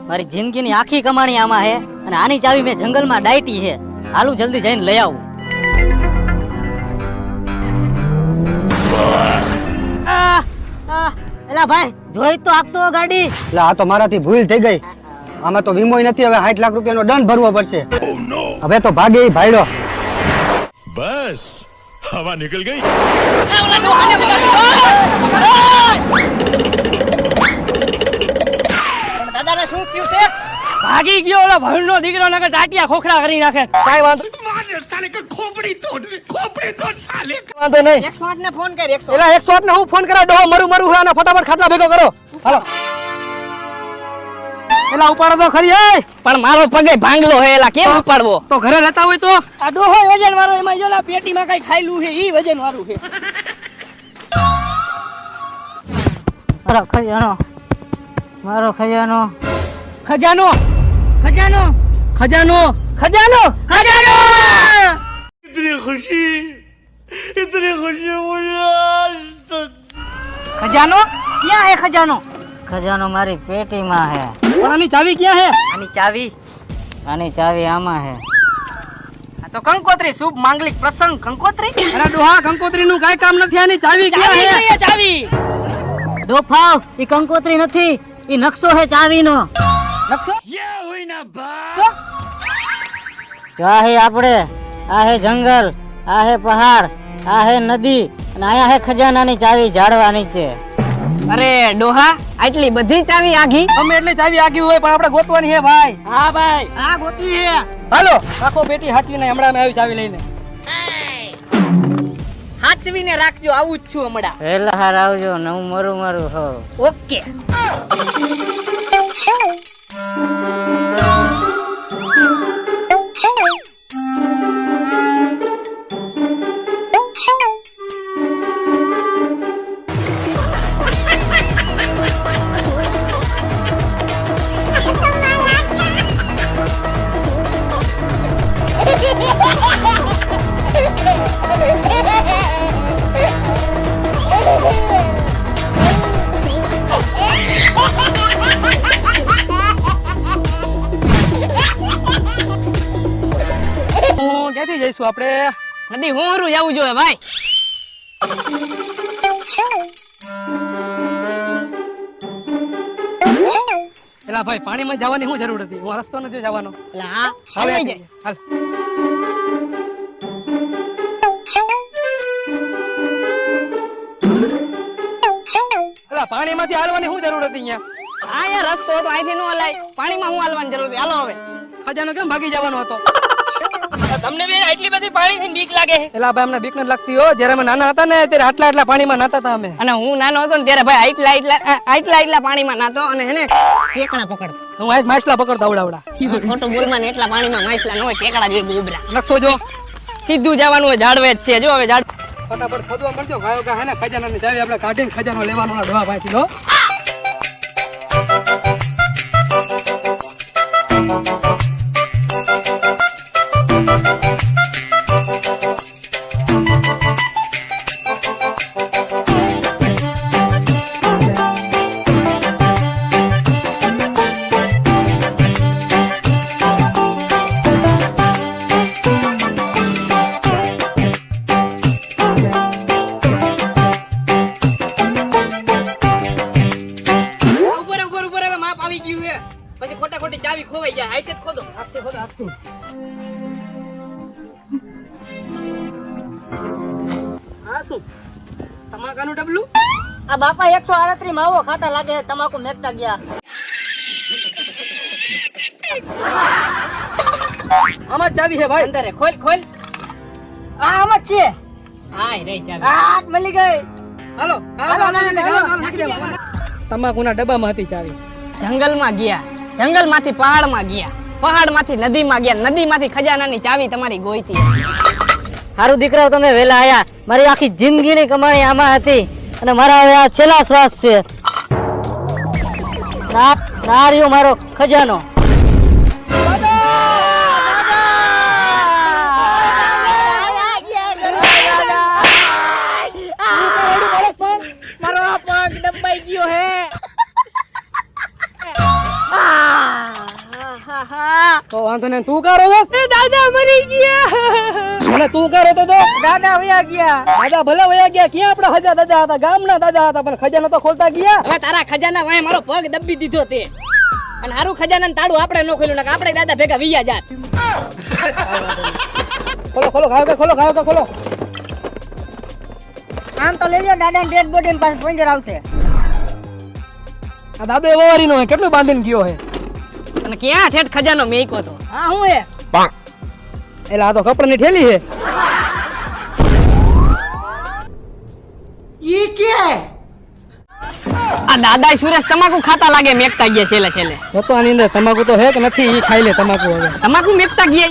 મારી જિંદગીની આખી કમાણી આમાં છે અને આની ચાવી મેં જંગલમાં ડાયટી છે. હાલું જલ્દી જઈને લઈ આવું. એલા ભાઈ જોઈ તો આપતો ગાડી. એટલે આ તો મારાથી ભૂલ થઈ ગઈ. આમાં તો વીમો નથી. હવે 60 લાખ રૂપિયાનો દંડ ભરવો પડશે. હવે તો ભાગે ઈ ભાઈડો. બસ હવા નીકળ ગઈ. દાદાને શું થયું છે? ભાગી ગયો ઓલો ભણનો દીકરો નકર ટાટિયા ખોખરા કરી નાખે. કાઈ વાંધો વાંધો નહીં. 108 ને ફોન કર. 108 એલા 108 ને હું ફોન કરા ડોહો મરું હે અને ફટાફટ ખાટલા ભેગો કરો. હાલો એલા ઉપાડો તો ખરી એ. પણ મારો પગે ભાંગલો હે. એલા કેમ ઉપાડવો? તો ઘરે રહેતા હોય તો આ ડોહો વજન વાળો એમાં જો ના પેટીમાં કઈ ખાઈલું છે ઈ વજન વાળું છે. મારો ખજાનો, મારો ખજાનો, ખજાનો ખજાનો ખજાનો ખજાનો ખજાનો. इतनी खुशी मुझे आज तक. ખજાનો ક્યાં હે? ખજાનો ખજાનો મારી પેટીમાં હે. આની ચાવી ક્યાં હે? આની ચાવી આમાં હે. આ તો કંકોત્રી શુભ માંગલિક પ્રસંગ કંકોત્રી. અરે ડોહા કંકોત્રી નું કાઈ કામ નથી. આની ચાવી ક્યાં હે? ચાવી ડોફાવ ઈ કંકોત્રી નથી, ઈ નકશો હે ચાવીનો. નકશો યે હોય ના બા. આ હે આપણે, આ હે જંગલ, આ હે પહાડ, આ હે નદી અને આયા હે ખજાનાની ચાવી ઝાડવા નીચે. અરે ડોહા આટલી બધી ચાવી આઘી? અમે એટલે ચાવી આઘી હોય પણ આપણે ગોતવાની હે ભાઈ. હા ભાઈ હા ગોતવી હે. હાલો આખો પેટી હાચવીને હમણાં અમે આવી ચાવી લઈને. હાચવીને રાખજો, આવું જ છું હમણાં. વેલા હાર આવજો ને હું મરું હો. ઓકે. ક્યાંથી જઈશું આપણે? નદી હોરું જવું જોઈએ ભાઈ. એલા ભાઈ પાણીમાં જવાની શું જરૂર હતી? હું રસ્તો નથી જવાનો. એટલે હા હાલ આવી જાય. હાલ. એલા પાણીમાંથી હાલવાની શું જરૂર હતી અહીંયા? આ યાર રસ્તો હતો અહીંથી નો હલાય. પાણીમાં હું હાલવાની જરૂર હતી? હાલો હવે. ખજાનો કેમ ભાગી જવાનો હતો? તમને બે આટલી બધી પાણીથી બીક લાગે છે? એલા ભાઈ અમને બીક નથી લાગતી હો. જ્યારે અમે નાના હતા ને ત્યારે આટલા પાણીમાં નાતા હતા અમે. અને હું નાનો હતો ને ત્યારે ભાઈ આટલા પાણીમાં નાતો અને હેને ટેકડા પકડતો. હું આજ માછલા પકડતો આવડા. ખોટું બોલમાં ને એટલા પાણીમાં માછલા ન હોય, ટેકડા જોઈએ ગુબરા. નકશો જો સીધું જવાનું હોય, ઝાડવે જ છે. જો હવે ઝાડ ફટાફટ ખોદવા મળજો. ગાયો ગા હે ને ખજાનાની ચાવી આપણે કાઢીને ખજાનો લેવાનો ડોહા ભાઈથી લો. પછી ખોટા ખોટી ચાવી ખોવાઈ જાય. હાથે જ ખોદો. હાથથી ખોદો, હાથથી. આ શું? તમાકાનું ડબલું? આ બાપા 138 માવો ખાતા લાગે તમાકુ મેકતા ગયા. આમાં જ ચાવી છે ભાઈ. અંદર ખોલ ખોલ. આમ જ છે. હાય રે ચાવી. આ મળી ગઈ. હાલો તમાકુના ડબ્બામાં હતી ચાવી. જંગલમાં ગયા, જંગલમાંથી પહાડમાં ગયા, પહાડમાંથી નદીમાં ગયા, નદીમાંથી ખજાનાની ચાવી તમારી ગોઈતી. હારું દીકરાઓ તમે વેલા આયા. મારી આખી જિંદગીની કમાણી આમાં હતી અને મારા હવે આ છેલ્લા શ્વાસ છે. નાર્યો મારો ખજાનો. મારો પગ દબાઈ ગયો હે. તો વાંધો નહીં, તું કારો બસ. દાદા મરી ગયા. મને તું કારો તો દાદા વયા ગયા. દાદા ભલે વયા ગયા. ક્યાં આપડા હજા દાદા હતા? ગામના દાદા હતા, પણ ખજાનો તો ખોલતા ગયા. હવે તારા ખજાના વાય મારો પગ દબી દીધો તે અને હારું ખજાના તાળું આપણે ન ખોલ્યું ને આપણે દાદા ભેગા વિયા જાત. ખોલો ખોલો ખાવ કે ખોલો ખાવ કે ખોલો. આમ તો લઈ લો દાદા ડેડ બોડી પાસે પંજર આવશે. આ દાદો એવો વારીનો હે, કેટલું બાંધીને ગયો હે. અને ક્યાં ઠેઠ ખજાનો મેક્યો તો? હા હું હે એટલે આ તો કપડાની ઠેલી હે. આ દાદા સુરેશ તમાકુ ખાતા લાગે મેકતા ગયા છેલ્લે છેલ્લે. તો આની અંદર તમાકુ તો હે કે નથી ઈ ખાઈ લે તમાકુ હવે. તમાકુ મેકતા ગયા